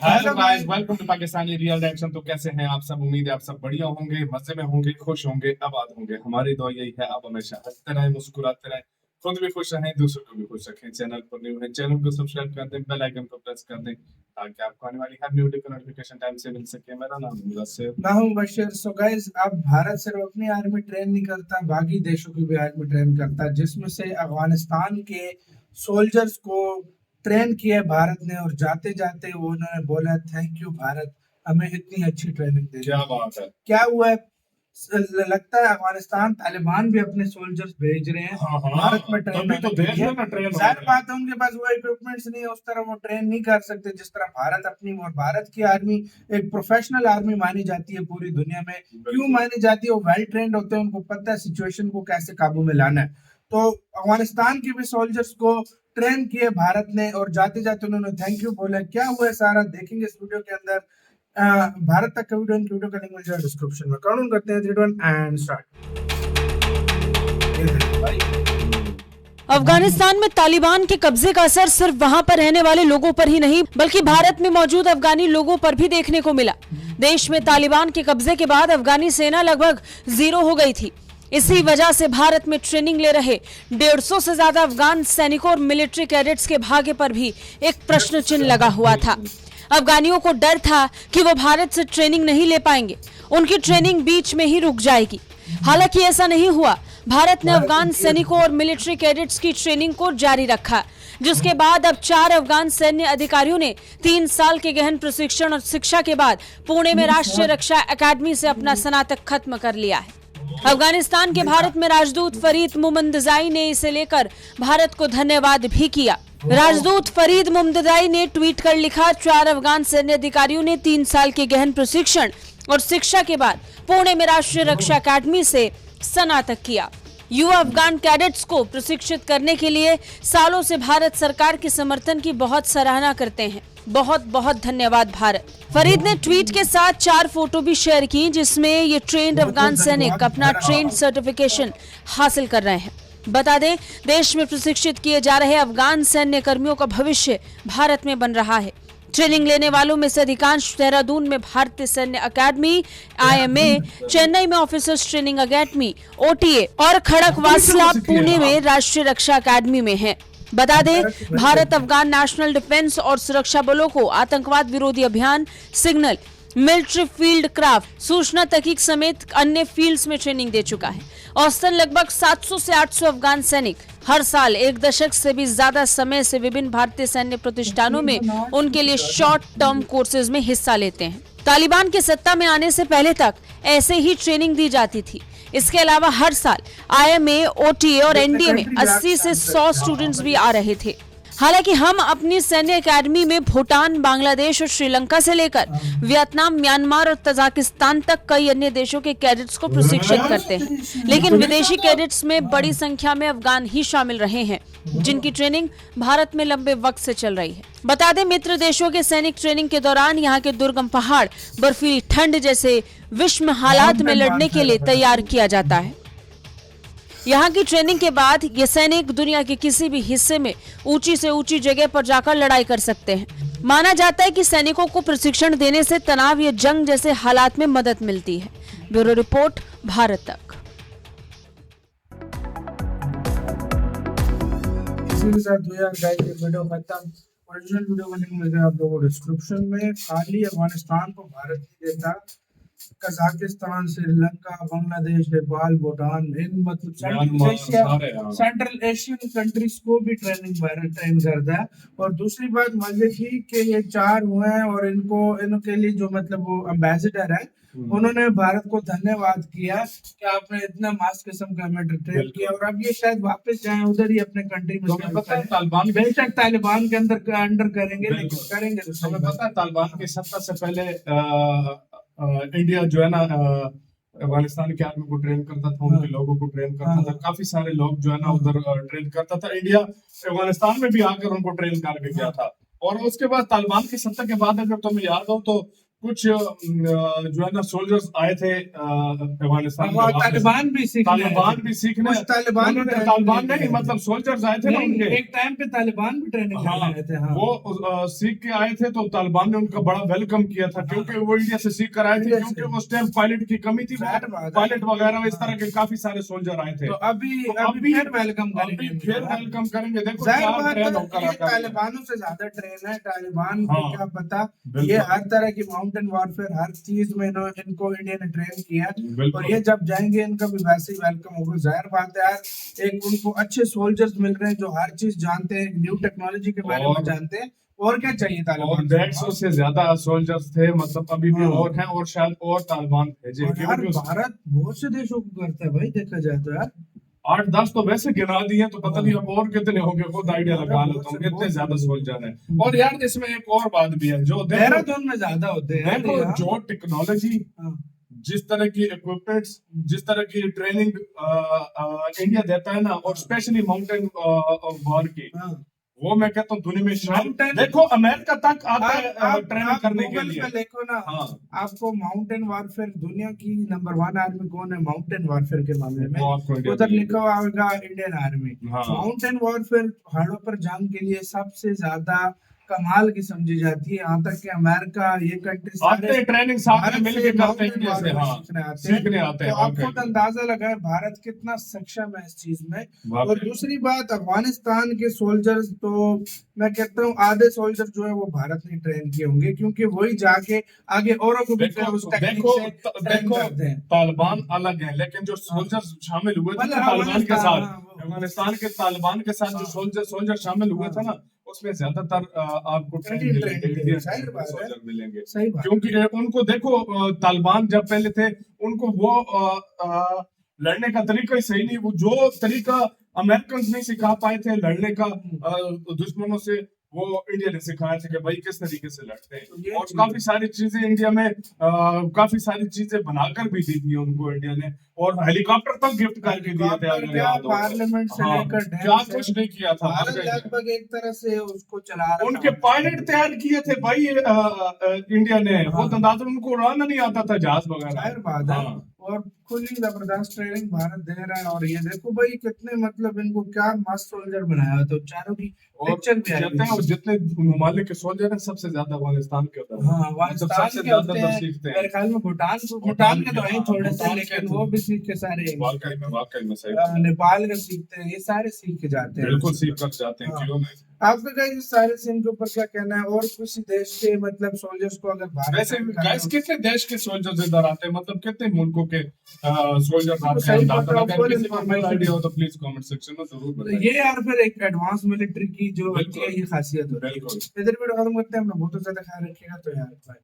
Hello guys, welcome to Pakistani real reaction. तो कैसे हैं आप सब? उम्मीद है आप सब बढ़िया होंगे, मजे में होंगे, खुश होंगे, आबाद होंगे। हमारी दुआ यही है, आप हमेशा हंसते रहें, मुस्कुराते रहें, खुद भी खुश रहें, दूसरों को भी खुश रखें। चैनल पर न्यू है, चैनल को सब्सक्राइब कर दें, बेल आइकन को प्रेस कर दें ताकि आपको आने वाली हर न्यू वीडियो का नोटिफिकेशन टाइम से मिल सके। मेरा नाम है मुदस्सिर। मैं हूं बशीर। सो गाइस, अब भारत सिर्फ अपनी आर्मी ट्रेन नहीं करता, बाकी देशों की भी आर्मी ट्रेन करता है, जिसमें से अफगानिस्तान के सोल्जर्स को ट्रेन किया है भारत ने। और जाते जाते उन्होंने बोला, थैंक यू भारत, हमें इतनी अच्छी ट्रेनिंग दे दी। क्या बात है। क्या हुआ है? लगता है अफगानिस्तान तालिबान भी अपने सोल्जर्स भेज रहे हैं भारत में ट्रेन तभी तो भेज रहे हैं ट्रेन। जाहिर बात है उनके पास वो इक्विपमेंट्स नहीं है, उस तरह वो ट्रेन नहीं कर सकते जिस तरह भारत अपनी। और भारत की आर्मी एक प्रोफेशनल आर्मी मानी जाती है पूरी दुनिया में। क्यों मानी जाती है? वो वेल ट्रेंड होते हैं, उनको पता है सिचुएशन को कैसे काबू में लाना है। तो अफगानिस्तान के भी सोल्जर्स को ट्रेन किए भारत ने, और जाते जाते उन्होंने थैंक यू बोला। क्या हुआ है सारा देखेंगे इस वीडियो के अंदर। भारत तक का वीडियो का लिंक मिल जाएगा डिस्क्रिप्शन में। काउंट करते हैं 3 2 1 एंड स्टार्ट। अफगानिस्तान में तालिबान के कब्जे का असर सिर्फ वहां पर रहने वाले लोगों पर ही नहीं बल्कि भारत में मौजूद अफगानी लोगों पर भी देखने को मिला। देश में तालिबान के कब्जे के बाद अफगानी सेना लगभग 0 हो गई थी। इसी वजह से भारत में ट्रेनिंग ले रहे 150 से ज्यादा अफगान सैनिकों और मिलिट्री कैडेट्स के भाग्य पर भी एक प्रश्न चिन्ह लगा हुआ था। अफगानियों को डर था कि वो भारत से ट्रेनिंग नहीं ले पाएंगे, उनकी ट्रेनिंग बीच में ही रुक जाएगी। हालांकि ऐसा नहीं हुआ। भारत ने अफगान सैनिकों और मिलिट्री कैडेट्स की ट्रेनिंग को जारी रखा, जिसके बाद अब 4 अफगान सैन्य अधिकारियों ने 3 साल के गहन प्रशिक्षण और शिक्षा के बाद पुणे में राष्ट्रीय रक्षा अकादमी से अपना स्नातक खत्म कर लिया है। अफगानिस्तान के भारत में राजदूत फरीद मुमंदजाई ने इसे लेकर भारत को धन्यवाद भी किया। राजदूत फरीद मुमंदजाई ने ट्वीट कर लिखा, 4 अफगान सैन्य अधिकारियों ने 3 साल के गहन प्रशिक्षण और शिक्षा के बाद पुणे में राष्ट्रीय रक्षा अकादमी से स्नातक किया। युवा अफगान कैडेट्स को प्रशिक्षित करने के लिए सालों से भारत सरकार के समर्थन की बहुत सराहना करते हैं। बहुत बहुत धन्यवाद भारत। फरीद ने ट्वीट के साथ 4 फोटो भी शेयर की, जिसमें ये ट्रेंड अफगान सैनिक अपना ट्रेंड सर्टिफिकेशन हासिल कर रहे हैं। बता दें, देश में प्रशिक्षित किए जा रहे अफगान सैन्य कर्मियों का भविष्य भारत में बन रहा है। ट्रेनिंग लेने वालों में से अधिकांश देहरादून में भारतीय सैन्य अकादमी, IMA, चेन्नई में ऑफिसर्स ट्रेनिंग अकादमी, OTA और खड़कवासला पुणे में राष्ट्रीय रक्षा अकादमी में हैं। बता दें, भारत अफगान नेशनल डिफेंस और सुरक्षा बलों को आतंकवाद विरोधी अभियान, सिग्नल, मिलिट्री फील्ड क्राफ्ट, सूचना तकनीक समेत अन्य फील्ड्स में ट्रेनिंग दे चुका है। औसतन लगभग 700 से 800 अफगान सैनिक हर साल 1 दशक से भी ज्यादा समय से विभिन्न भारतीय सैन्य प्रतिष्ठानों में उनके लिए शॉर्ट टर्म कोर्सेज में हिस्सा लेते हैं। तालिबान के सत्ता में आने से पहले तक ऐसे ही ट्रेनिंग दी जाती थी। इसके अलावा हर साल IMA, OTA और NDA में 80 से 100 स्टूडेंट्स भी आ रहे थे। हालांकि हम अपनी सैन्य अकादमी में भूटान, बांग्लादेश और श्रीलंका से लेकर वियतनाम, म्यांमार और तजाकिस्तान तक कई अन्य देशों के कैडेट्स को प्रशिक्षित करते हैं, लेकिन विदेशी कैडेट्स में बड़ी संख्या में अफगान ही शामिल रहे हैं, जिनकी ट्रेनिंग भारत में लंबे वक्त से चल रही है। बता दें, मित्र देशों के सैनिक ट्रेनिंग के दौरान यहाँ के दुर्गम पहाड़, बर्फीली ठंड जैसे विषम हालात में लड़ने के लिए तैयार किया जाता है। यहाँ की ट्रेनिंग के बाद ये सैनिक दुनिया के किसी भी हिस्से में ऊंची से ऊंची जगह पर जाकर लड़ाई कर सकते हैं। माना जाता है कि सैनिकों को प्रशिक्षण देने से तनाव या जंग जैसे हालात में मदद मिलती है। ब्यूरो रिपोर्ट, भारत तक। इसी के साथ वीडियो खत्म। ओरिजिनल वीडियो का लिंक मिल जाएगा आप लोगों को डिस्क्रिप्शन में। खाली अफगानिस्तान को भारत नहीं देता, कजाकिस्तान, श्रीलंका, बांग्लादेश, नेपाल, भूटान, इन मतलब सेंट्रल एशियन कंट्रीज को भी ट्रेन करता है। और दूसरी बात मजे की कि ये 4 हुए हैं, और इनके लिए जो मतलब वो एम्बेसडर है, उन्होंने भारत को धन्यवाद किया कि आपने इतना मास किस्म का हमें ट्रेन किया, और अब ये शायद वापस जाएं उधर ही अपने कंट्री में। तालिबान बेशक तालिबान के अंदर करेंगे, लेकिन करेंगे तो हमें पता है तालिबान की सत्ता से पहले इंडिया जो है ना अफगानिस्तान की आर्मी को ट्रेन करता था, उनके लोगों को ट्रेन करता था। काफी सारे लोग जो है ना उधर ट्रेन करता था। इंडिया अफगानिस्तान में भी आकर उनको ट्रेन करके गया था। और उसके बाद तालिबान की सत्ता के बाद अगर तुम्हें याद हो तो कुछ जो है ना सोल्जर्स आए थे अफगानिस्तान में और वापस। तालिबान भी सीखने आए तालिबान थे। भी सीखने कुछ तालिबान उन्होंने ट्रेनिंग तालिबान लेके नहीं आए मतलब थे। सोल्जर्स आए थे ना नहीं, उनके। एक टाइम पे तालिबान भी ट्रेनिंग हाँ, करने आए थे। हाँ, वो सीख के आए थे तो तालिबान ने उनका बड़ा वेलकम किया था क्योंकि वो इंडिया से सीख कर आए थे इंडिया क्योंकि से। उस टाइम पायलट की कमी थी, जाहिर बात है। पायलट वगैरह इस तरह के काफी सारे सोल्जर आए थे। तो अभी फिर वेलकम करेंगे अभी फिर वेलकम करेंगे। देखो जाहिर 4 बात ट्रेन है, होकर ये आता है। तालिबानों से ज्यादा ट्रेन है। तालिबान को हाँ, क्या पता, बिल्कुल। ये हर तरह की माउंटेन वॉरफेयर हर चीज में इनको इंडिया ने ट्रेन किया बिल्कुल। और ये जब जाएंगे इनका भी वैसे ही वेलकम होगा। जाहिर बात है यार, एक उनको अच्छे सोल्जर्स मिल रहे हैं जो हर चीज जानते हैं, न्यू टेक्नोलॉजी के बारे में और- जानते हैं। और क्या चाहिए और तालिबान 150 से ज्यादा सोल्जर्स थे, मतलब अभी भी हाँ। और हैं और शायद और तालिबान भेजे और यार क्योंकि भारत बहुत से देशों को करता है भाई, देखा जाए तो यार 8-10 तो वैसे गिना दिए तो पता नहीं अब और कितने होंगे, खुद आइडिया लगा लेता हूँ, इतने बहुत- ज्यादा सोल्जर हैं। और यार इसमें एक और बात भी है जो देखो देहरादून में ज्यादा होते हैं यार देखो यहाँ। जो टेक्नोलॉजी, हाँ, जिस तरह की इक्विपमेंट्स, जिस तरह की ट्रेनिंग इंडिया देता है ना, और स्पेशली माउंटेन वॉर की, हाँ। वो मैं कहता हूँ दुनिया में शायद Mountain- देखो अमेरिका तक आता है आप ट्रेनिंग करने के गूगल लिए। पे देखो ना, हाँ, आपको माउंटेन वॉरफेयर दुनिया की नंबर 1 आर्मी कौन है माउंटेन वॉरफेयर के मामले में, वो आपको इंडिया उधर में लिखा हुआ होगा इंडियन आर्मी। हाँ। माउंटेन वॉरफेयर पहाड़ों पर जंग के लिए सबसे ज्यादा कमाल की समझी जाती है। यहाँ तक कि अमेरिका ये कंट्री आते हैं ट्रेनिंग साथ में भारत मिलकर से करते हैं mountain इंडिया से। warfare हाँ, सीखने आते हैं। सीखने आते हैं तो आप खुद वाकई। अंदाजा लगाएं भारत कितना सक्षम है इस चीज में। और वाकई। दूसरी बात, अफगानिस्तान के सोल्जर्स तो मैं कहता हूँ आधे सोल्जर जो है वो भारत ने ट्रेन किए होंगे, क्योंकि वही जाके आगे औरों को भी फिर उस टेक्निक देखो से ट्रेन देखो करते हैं। तालिबान अलग है, लेकिन जो सोल्जर्स शामिल हुए थे मतलब ना तालिबान के साथ, हाँ, वो- अफगानिस्तान के तालिबान के साथ जो सोल्जर शामिल हुए थे ना, उसमें ज्यादातर आपको इंडियन ट्रेन इंडियन जाहिर बात है। सोल्जर मिलेंगे। सही बात। क्योंकि उनको देखो तालिबान जब पहले थे उनको वो लड़ने का तरीका ही सही नहीं, वो जो तरीका अमेरिकन नहीं सिखा पाए थे लड़ने का दुश्मनों से, वो इंडिया ने सिखाया था कि भाई किस तरीके से लड़ते तो हैं। ये और चीज़ काफी सारी चीजें इंडिया में काफी सारी चीजें बनाकर भी दी थी उनको इंडिया ने, और हेलीकॉप्टर तक गिफ्ट करके दिए थे अगर क्या याद हो तो। पार्लियामेंट से हाँ, लेकर ढंग क्या से कुछ नहीं किया था भारत वाकई में। लगभग एक तरह से उसको चला रहा उनके था। पायलट तैयार किए थे भाई इंडिया ने, हाँ। खुद अंदाजा उनको उड़ाना नहीं आता था जहाज जाहिर वगैरह। बात है। हाँ, और खुली जबरदस्त ट्रेनिंग भारत दे रहा है। और ये देखो भाई कितने मतलब इनको क्या मस्त सोल्जर बनाया हुआ, तो चारों की और पिक्चर भी आई कहते हैं हुई और जितने ममालिक के सोल्जर हैं सबसे ज्यादा अफगानिस्तान के होते है। हैं। हाँ, मतलब अफगानिस्तान सबसे के ज्यादा होते तो हैं। सीखते मेरे हैं। ख्याल में भूटान के तो हैं थोड़े से, भूटान के लेकिन तो- वो भी सीख के सारे हैं। वाकई में सही। नेपाल के सीखते हैं, ये सारे सीख के जाते हैं। बिल्कुल सीख कर जाते हैं हाँ। क्यों नहीं। आपका गाइस सारे सीन के ऊपर क्या कहना है, और किसी देश के मतलब सोल्जर्स को अगर भारत वैसे में करना गाइस हो- कितने देश के सोल्जर्स इधर आते हैं, मतलब कितने मुल्कों के सोल्जर्स आते सही हैं बात है, अगर full किसी को information आइडिया हो तो प्लीज कमेंट सेक्शन में जरूर तो बताइए। ये यार फिर एक एडवांस मिलिट्री की जो होती है बिल्कुल। ये खासियत होती है। बिल्कुल। इधर वीडियो खत्म करते हैं, अपना बहुत ज्यादा ख्याल रखिएगा। तो यार बाय।